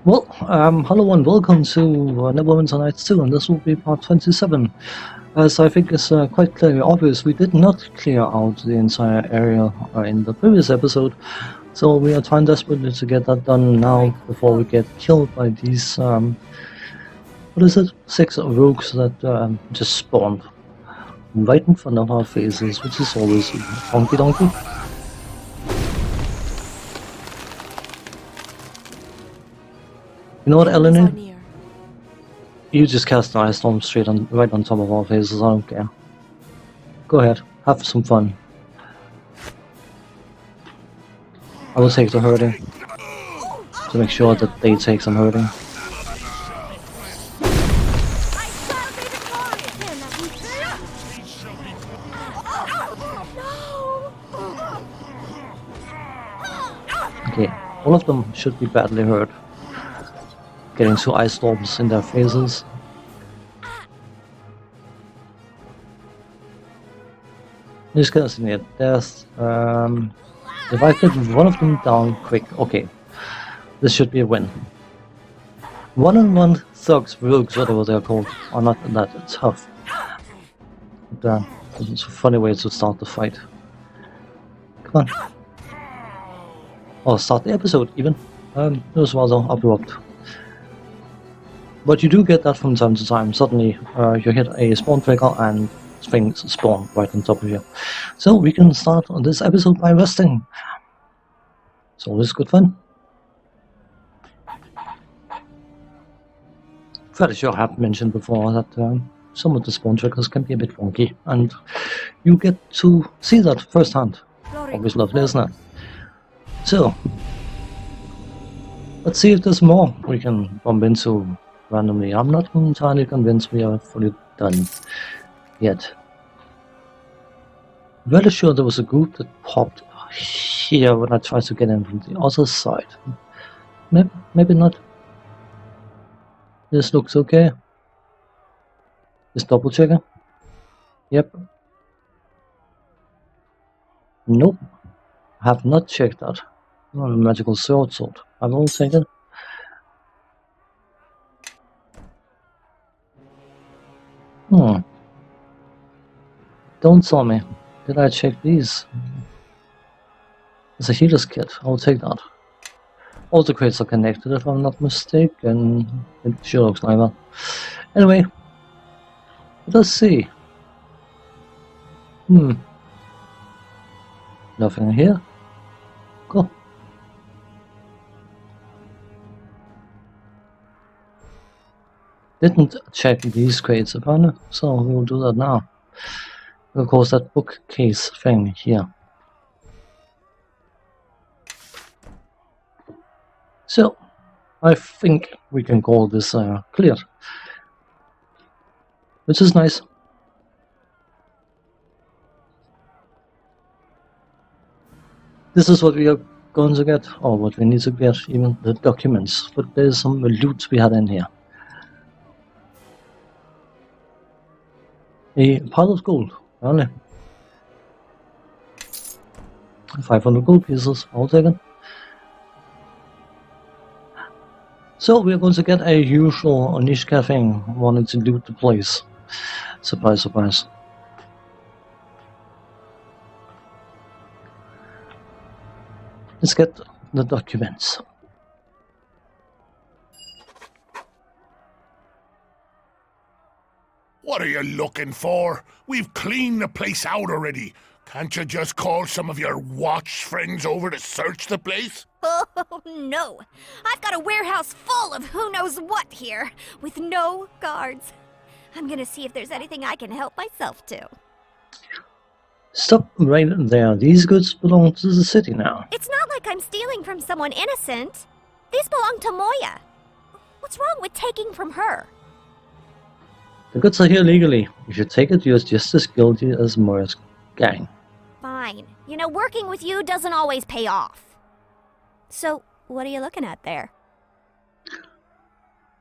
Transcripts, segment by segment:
Well, hello and welcome to Neverwinter Night 2, and this will be part 27. As I think it's quite clearly obvious, we did not clear out the entire area in the previous episode, so we are trying desperately to get that done now before we get killed by these, what is it, 6 rogues that just spawned right in front of our faces, which is always honky donkey. You know what, Eleanor? You just cast an ice storm right on top of our faces, I don't care. Go ahead, have some fun. I will take the hurting, to make sure that they take some hurting. Okay, all of them should be badly hurt. Getting 2 ice storms in their faces. Just gonna see it. There's if I get one of them down quick, okay. This should be a win. 1-on-1 thugs, rogues, whatever they're called, are not that tough. But, it's a funny way to start the fight. Come on. Or start the episode even. It was rather abrupt. But you do get that from time to time. Suddenly you hit a spawn trigger and things spawn right on top of you. So we can start on this episode by resting. It's always good fun. Fairly sure I have mentioned before that some of the spawn triggers can be a bit wonky, and you get to see that firsthand. Always lovely, isn't it? So, let's see if there's more we can bump into randomly. I'm not entirely convinced we are fully done yet. Very sure there was a group that popped here when I tried to get in from the other side. Maybe not. This looks okay. Just double checking. Yep. Nope. I have not checked that. Oh, a magical sword. I won't take it. Don't tell me. Did I check these? It's a healer's kit. I'll take that. All the crates are connected, if I'm not mistaken. It sure looks like that. Anyway, let's see. Nothing here. Cool. Didn't check these crates apparently, so we'll do that now. Of course, that bookcase thing here. So, I think we can call this clear. Which is nice. This is what we are going to get, or what we need to get, even the documents. But there's some loot we had in here. A pile of gold, only. 500 gold pieces, I'll take it. So we're going to get a usual Onishka thing, wanting to loot the place. Surprise, surprise. Let's get the documents. What are you looking for? We've cleaned the place out already. Can't you just call some of your watch friends over to search the place? Oh, no. I've got a warehouse full of who knows what here, with no guards. I'm gonna see if there's anything I can help myself to. Stop right there. These goods belong to the city now. It's not like I'm stealing from someone innocent. These belong to Moya. What's wrong with taking from her? The goods are here legally. If you take it, you're just as guilty as Moya's gang. Fine. You know, working with you doesn't always pay off. So, what are you looking at there?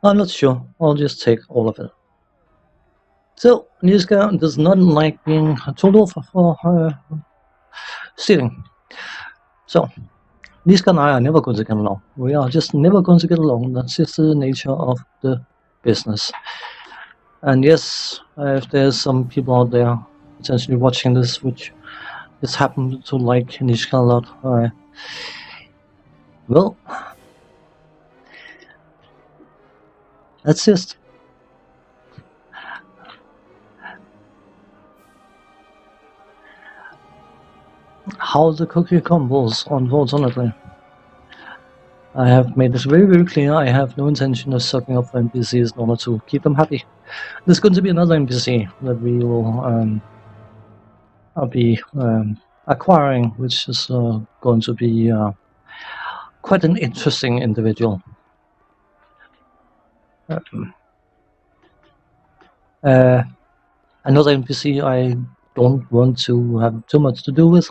I'm not sure. I'll just take all of it. So, Niska does not like being told off for stealing. So, Niska and I are never going to get along. We are just never going to get along. That's just the nature of the business. And yes, if there's some people out there potentially watching this which just happen to like Nishka a lot, well, that's just how the cookie crumbles, unfortunately. I have made this very, very clear. I have no intention of sucking up for NPCs in order to keep them happy. There's going to be another NPC that we will be acquiring, which is going to be quite an interesting individual. Another NPC I don't want to have too much to do with.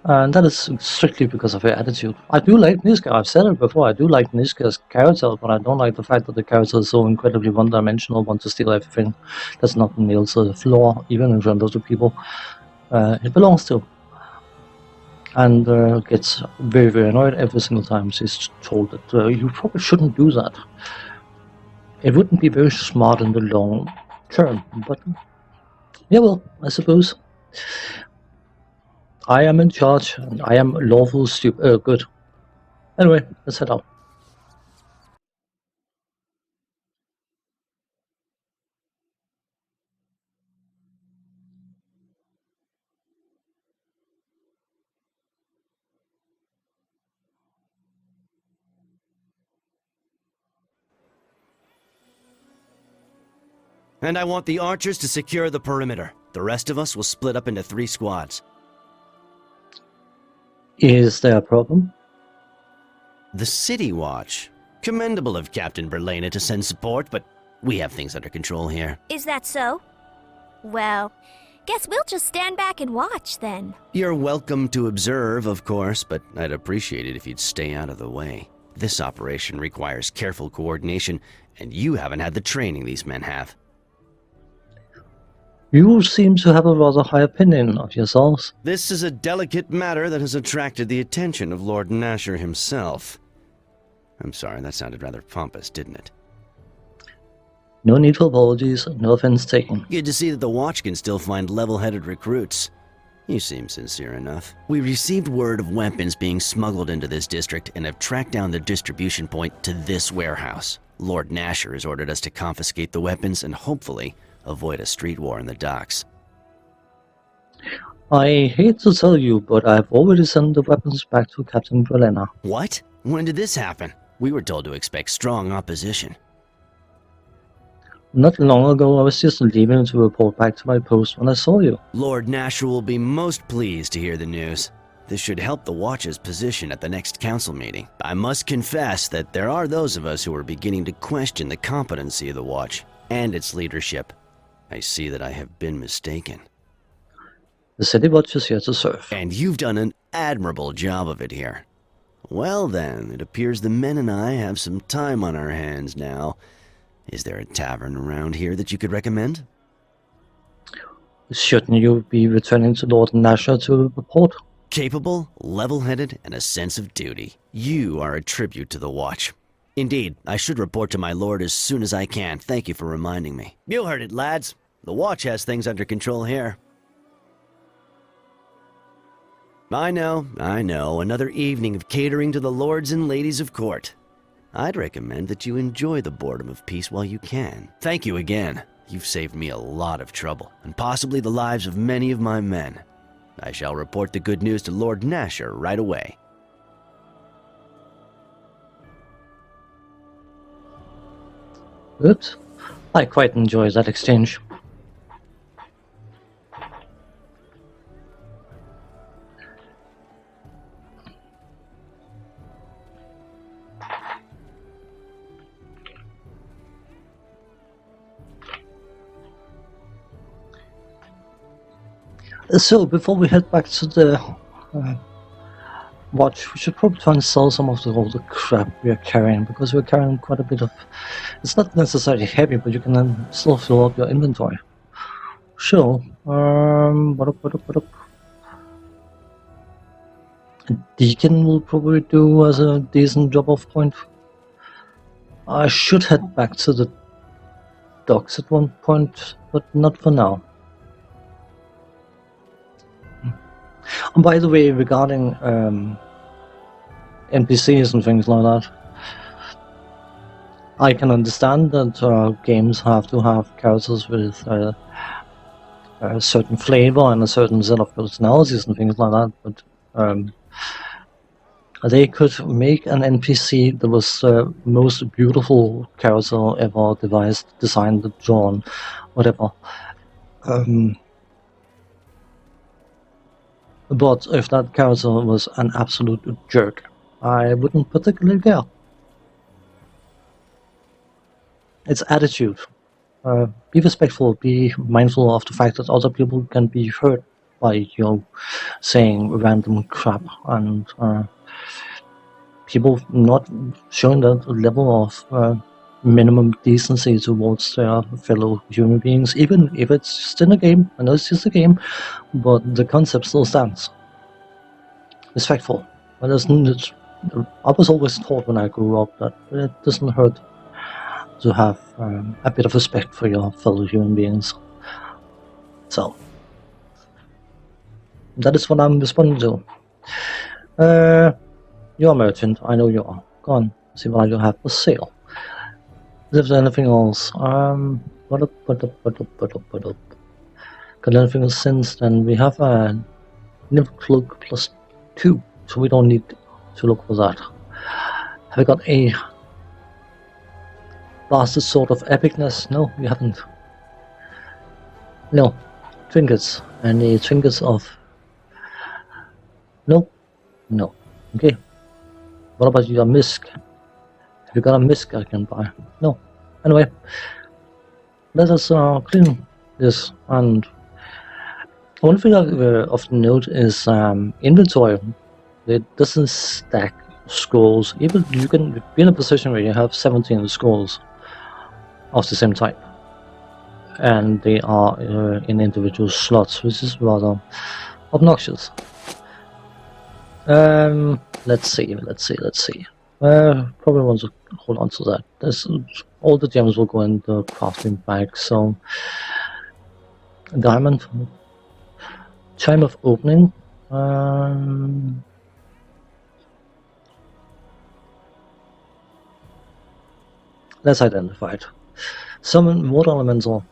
And that is strictly because of her attitude. I do like Niska, I've said it before, I do like Niska's character, but I don't like the fact that the character is so incredibly one-dimensional, want to steal everything that's not nailed to the floor, even in front of the people it belongs to. And gets very, very annoyed every single time she's told that you probably shouldn't do that. It wouldn't be very smart in the long term, but yeah, well, I suppose. I am in charge, and I am lawful stupid. Good. Anyway, let's head out. And I want the archers to secure the perimeter. The rest of us will split up into 3 squads. Is there a problem? The City Watch. Commendable of Captain Berlena to send support, but we have things under control here. Is that so? Well, guess we'll just stand back and watch then. You're welcome to observe, of course, but I'd appreciate it if you'd stay out of the way. This operation requires careful coordination, and you haven't had the training these men have. You seem to have a rather high opinion of yourselves. This is a delicate matter that has attracted the attention of Lord Nasher himself. I'm sorry, that sounded rather pompous, didn't it? No need for apologies, no offense taken. Good to see that the Watch can still find level-headed recruits. You seem sincere enough. We received word of weapons being smuggled into this district and have tracked down the distribution point to this warehouse. Lord Nasher has ordered us to confiscate the weapons and hopefully avoid a street war in the docks. I hate to tell you, but I've already sent the weapons back to Captain Berlena. What? When did this happen? We were told to expect strong opposition. Not long ago, I was just leaving to report back to my post when I saw you. Lord Nasher will be most pleased to hear the news. This should help the Watch's position at the next council meeting. I must confess that there are those of us who are beginning to question the competency of the Watch and its leadership. I see that I have been mistaken. The City Watch is here to serve. And you've done an admirable job of it here. Well then, it appears the men and I have some time on our hands now. Is there a tavern around here that you could recommend? Shouldn't you be returning to Lord Nasher to report? Capable, level-headed, and a sense of duty. You are a tribute to the Watch. Indeed, I should report to my lord as soon as I can. Thank you for reminding me. You heard it, lads. The Watch has things under control here. I know. Another evening of catering to the lords and ladies of court. I'd recommend that you enjoy the boredom of peace while you can. Thank you again. You've saved me a lot of trouble, and possibly the lives of many of my men. I shall report the good news to Lord Nasher right away. Good. I quite enjoy that exchange. So, before we head back to the watch, we should probably try and sell some of all the crap we are carrying, because we're carrying quite a bit of... It's not necessarily heavy, but you can then still fill up your inventory. Sure. Deacon will probably do as a decent drop-off point. I should head back to the docks at one point, but not for now. And by the way, regarding NPCs and things like that, I can understand that games have to have characters with a certain flavor and a certain set of personalities and things like that, but they could make an NPC that was the most beautiful character ever devised, designed, drawn, whatever. But if that character was an absolute jerk, I wouldn't particularly care. It's attitude. Be respectful, be mindful of the fact that other people can be hurt by you saying random crap, and people not showing that level of minimum decency towards their fellow human beings, even if it's just in a game. I know it's just a game, but the concept still stands. Respectful. I was always taught when I grew up that it doesn't hurt to have a bit of respect for your fellow human beings. So, that is what I'm responding to. You're a merchant, I know you are. Go on, see what you have for sale. Is there anything else? Got anything else since then? We have a nymph cloak +2, so we don't need to look for that. Have we got a blasted sort of epicness? No, we haven't. No. Trinkets. Any trinkets of... No? No. Okay. What about your misc? Have you got a misc I can buy? No. Anyway. Let us clean this. And one thing I often note is inventory. It doesn't stack scrolls. Even you can be in a position where you have 17 scrolls of the same type, and they are in individual slots, which is rather obnoxious. Let's see. Probably want to hold on to that. All the gems will go in the crafting bag. So, diamond, chime of opening. Let's identify it. Summon water elemental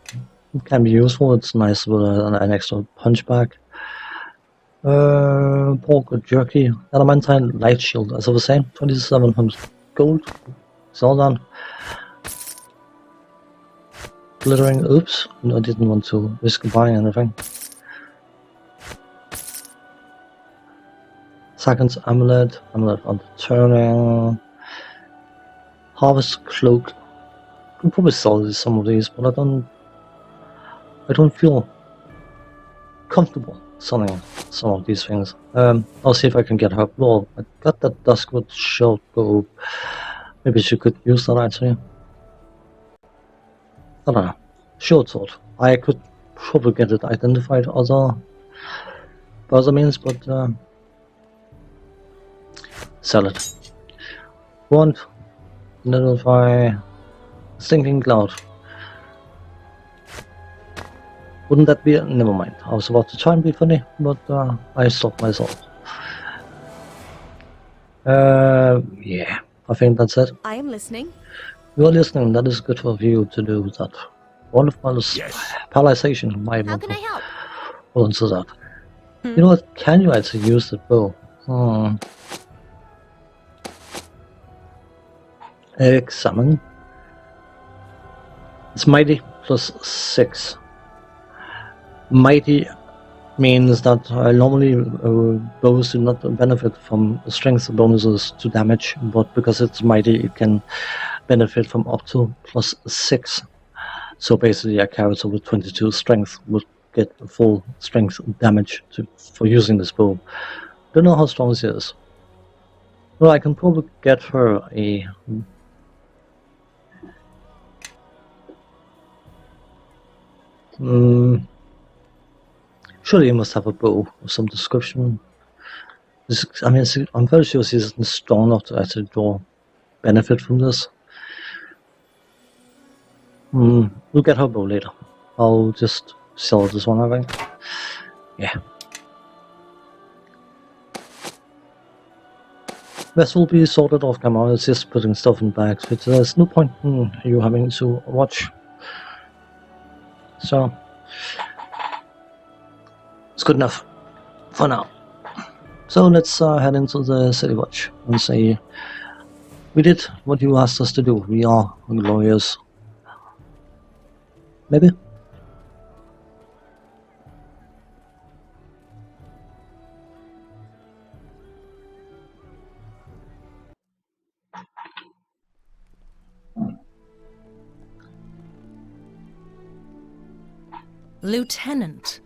can be useful. It's nice with an extra punch back. Pork jerky, elementine light shield. As I was saying, 2700 gold. It's all done. Glittering. Oops, I didn't want to risk buying anything. Second amulet on the turning. Harvest cloak. Could probably sell some of these, but I don't feel comfortable selling some of these things. I'll see if I can get her. Well, I got that Duskwood short bow. Maybe she could use that actually. I don't know. Short sword. I could probably get it identified other means, but sell it. Want identify stinking cloud. Wouldn't that be... Never mind. I was about to try and be funny, but I stopped myself. Yeah, I think that's it. I am listening. You're listening. That is good for you to do that. Wonderful palization. My How can I help? Hold on to that. You know what? Can you actually use the bow? Examine. It's mighty +6. Mighty means that normally bows do not benefit from strength bonuses to damage, but because it's mighty, it can benefit from up to +6. So basically, a character with 22 strength would get full strength damage for using this bow. Don't know how strong she is. Well, I can probably get her a... Surely you must have a bow of some description. I mean, I'm very sure she's strong enough to actually draw benefit from this. We'll get her bow later. I'll just sell this one, I think. Yeah. This will be sorted off camera. It's just putting stuff in bags, but there's no point in you having to watch. So it's good enough for now. So let's head into the city watch and say we did what you asked us to do. We are glorious. Maybe. Lieutenant,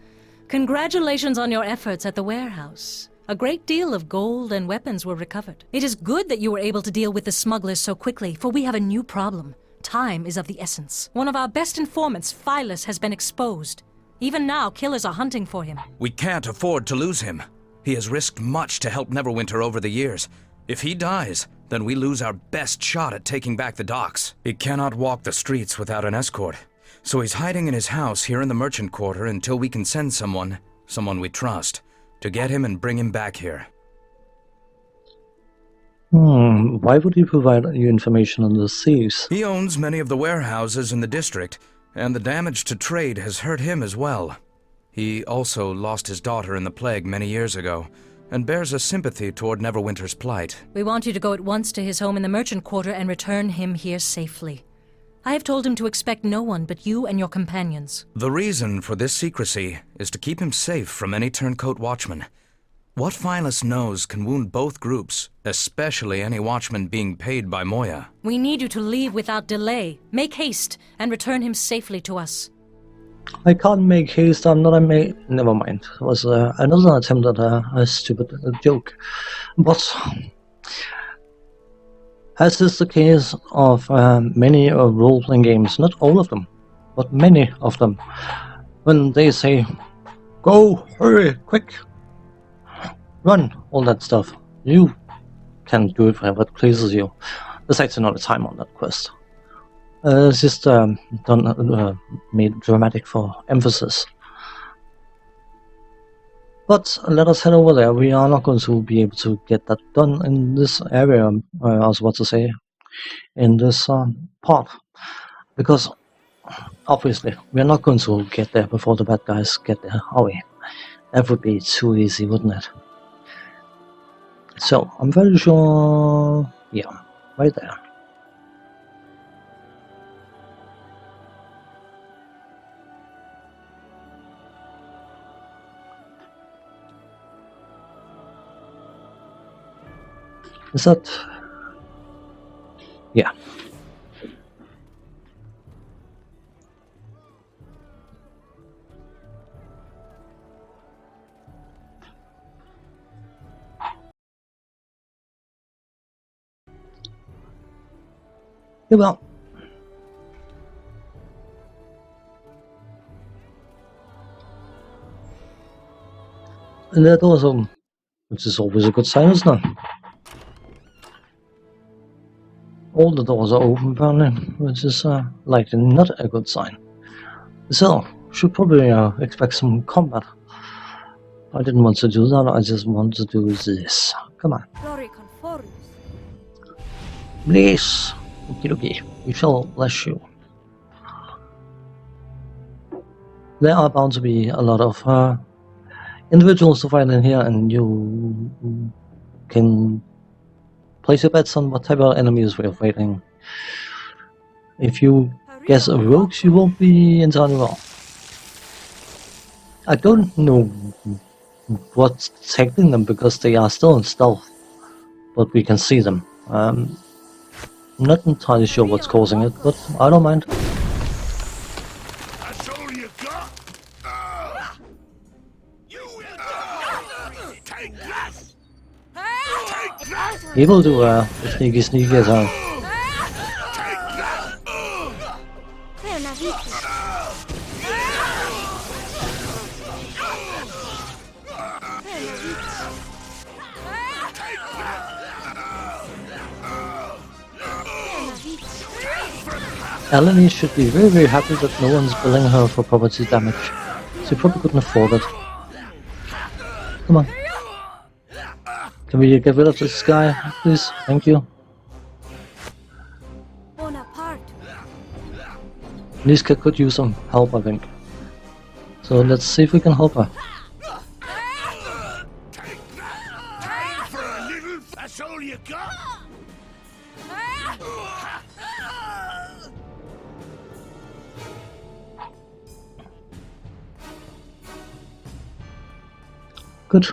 congratulations on your efforts at the warehouse. A great deal of gold and weapons were recovered. It is good that you were able to deal with the smugglers so quickly, for we have a new problem. Time is of the essence. One of our best informants, Phyllis, has been exposed. Even now, killers are hunting for him. We can't afford to lose him. He has risked much to help Neverwinter over the years. If he dies, then we lose our best shot at taking back the docks. He cannot walk the streets without an escort. So he's hiding in his house here in the merchant quarter until we can send someone we trust, to get him and bring him back here. Why would he provide you information on the thieves? He owns many of the warehouses in the district, and the damage to trade has hurt him as well. He also lost his daughter in the plague many years ago, and bears a sympathy toward Neverwinter's plight. We want you to go at once to his home in the merchant quarter and return him here safely. I have told him to expect no one but you and your companions. The reason for this secrecy is to keep him safe from any turncoat watchman. What Phyllis knows can wound both groups, especially any watchman being paid by Moya. We need you to leave without delay. Make haste and return him safely to us. I can't make haste. I'm not a Never mind. It was another attempt at a stupid joke. But as is the case of many role-playing games, not all of them, but many of them, when they say, go, hurry, quick, run, all that stuff, you can do it whenever it pleases you. There's actually not a time on that quest. It's just made dramatic for emphasis. But let us head over there. We are not going to be able to get that done in this area, I was about to say, in this part. Because, obviously, we are not going to get there before the bad guys get there, are we? That would be too easy, wouldn't it? So, I'm very sure... yeah, right there. Is that... yeah. Yeah, well. And that also, which is always a good sign, isn't it? All the doors are open apparently, which is likely not a good sign. So, should probably expect some combat. I didn't want to do that, I just want to do this. Come on. Please. Okie dokie. We shall bless you. There are bound to be a lot of individuals to fight in here, and you can place your bets on what type of enemies we're fighting. If you guess rogues, you won't be entirely wrong. I don't know what's taking them because they are still in stealth, but we can see them. I'm not entirely sure what's causing it, but I don't mind. That's all you got? Take that! Take that! Able to sneaky as well. Take that! Eleni should be very, very happy that no one's billing her for property damage. She probably couldn't afford it. Come on. Can we get rid of this guy, please? Thank you. Bonaparte. Niska could use some help, I think. So let's see if we can help her. Time for a little. That's all you got. Good.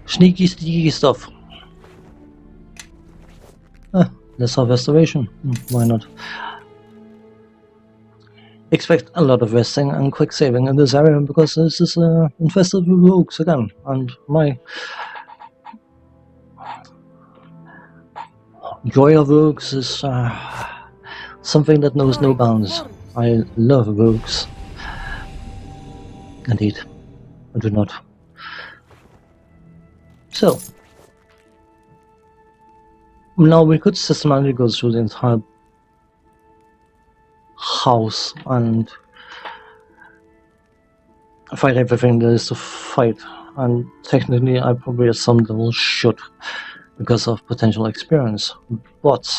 Sneaky, sneaky stuff. Let's have restoration. Why not? Expect a lot of resting and quick saving in this area because this is infested with rogues again, and my joy of rogues is something that knows no bounds. I love rogues. Indeed, I do not. So, now we could systematically go through the entire house and fight everything there is to fight, and technically I probably at some level should because of potential experience, but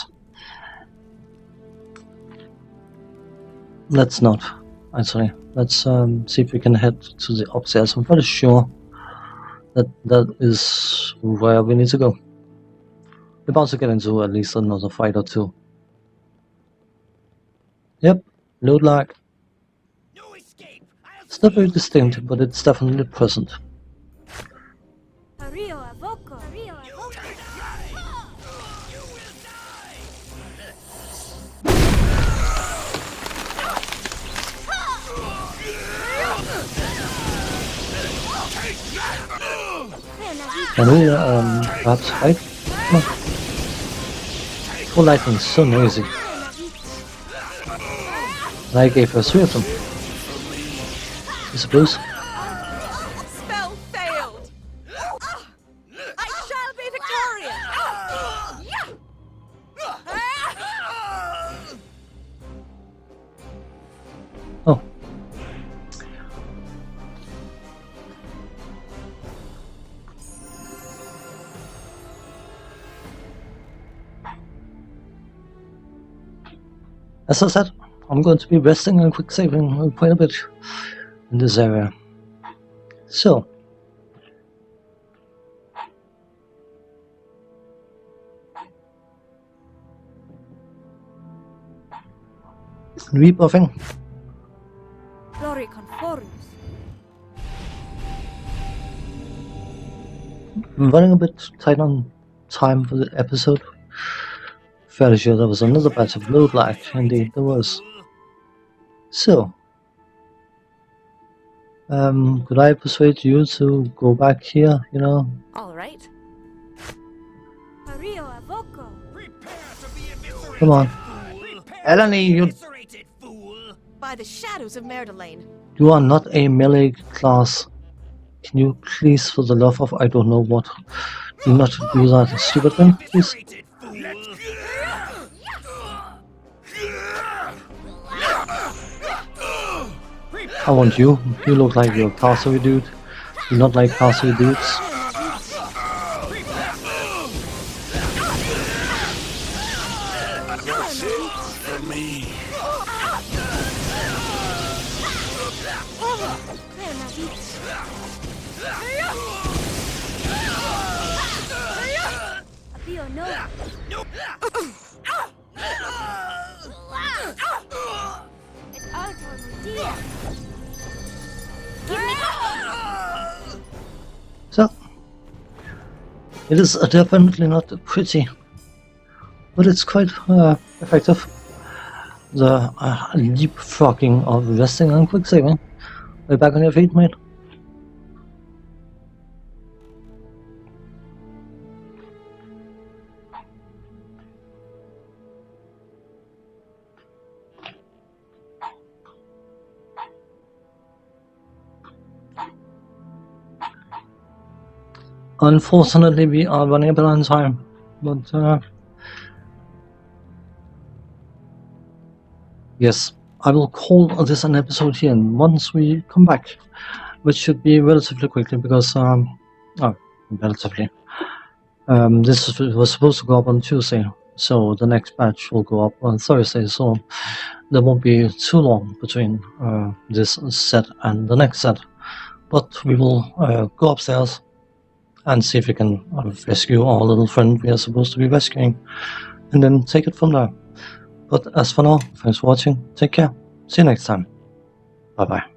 let's not. Actually, let's see if we can head to the upstairs. I'm pretty sure that that is where we need to go. We're about to get into at least another fight or two. Yep, load lag. No escape. It's not very distinct, but it's definitely present. Rio Avoco. Rio Avoco. You will die. Can we perhaps fight? Come on. Full lightning is so noisy. And I gave her 3 of them. I suppose. Spell failed. I shall be victorious. Oh. As I said, I'm going to be resting and quick saving quite a bit in this area. So, rebuffing. Glory Conforus. I'm running a bit tight on time for the episode. Fairly sure there was another batch of load lag. Indeed, there was. So, could I persuade you to go back here, you know? All right. Rio Avoco. Prepare to be eviscerated. Come on. Prepare Eleni, to be you- eviscerated, fool. By the shadows of Merdelaine. You are not a melee class. Can you please, for the love of I don't know what, do not do that stupid thing, please? Eviscerated, fool. I want you. You look like you're a caster dude. You not like caster dudes. For me. Apio no. It's all for Lucia. Give me So, it is definitely not pretty, but it's quite effective. The leapfrogging of resting and quick saving. Are you back on your feet, mate? Unfortunately, we are running a bit on time, but yes, I will call this an episode here, and once we come back, which should be relatively quickly, because relatively. This was supposed to go up on Tuesday, so the next batch will go up on Thursday. So there won't be too long between this set and the next set. But we will go upstairs and see if we can rescue our little friend we are supposed to be rescuing, and then take it from there. But as for now, thanks for watching, take care, see you next time, bye bye.